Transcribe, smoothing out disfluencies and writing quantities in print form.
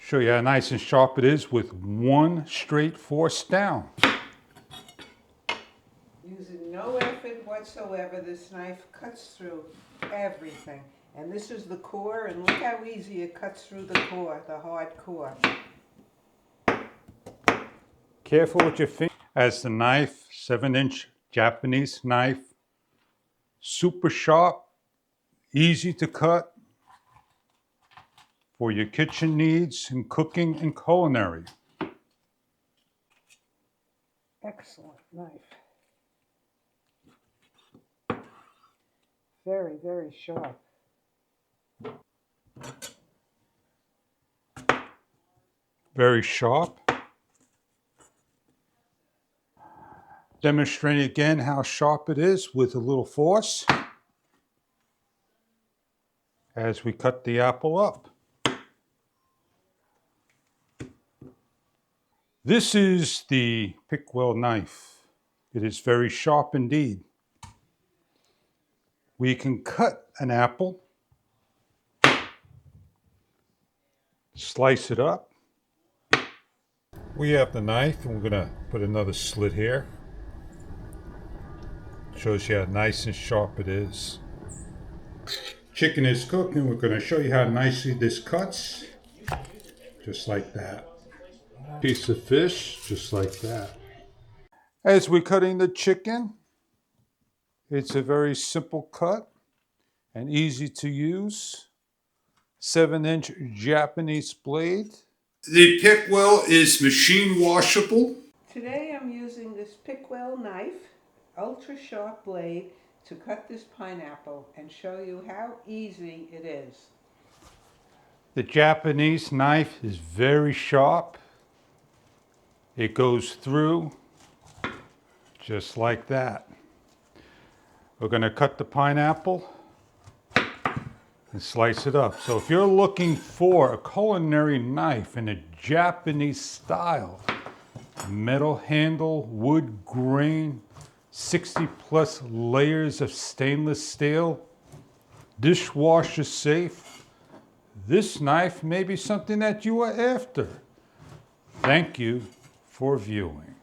Show you how nice and sharp it is with one straight force down. Using no effort whatsoever, this knife cuts through everything. And this is the core, and look how easy it cuts through the core, the hard core. Careful with your finger. As the knife, 7-inch Japanese knife, super sharp, easy to cut for your kitchen needs in cooking and culinary. Excellent knife. Very, very sharp. Very sharp. Demonstrating again how sharp it is with a little force as we cut the apple up. This is the Pickwell knife. It is very sharp indeed. We can cut an apple, slice it up. We have the knife, and we're going to put another slit here. Shows you how nice and sharp it is. Chicken is cooked, and we're going to show you how nicely this cuts. Just like that. Piece of fish, just like that. As we're cutting the chicken, it's a very simple cut and easy to use. 7-inch Japanese blade. The Pickwell is machine washable. Today I'm using this Pickwell knife, ultra sharp blade, to cut this pineapple and show you how easy it is. The Japanese knife is very sharp. It goes through just like that. We're going to cut the pineapple and slice it up. So if you're looking for a culinary knife in a Japanese style, metal handle, wood grain, 60+ layers of stainless steel, dishwasher safe, this knife may be something that you are after. Thank you for viewing.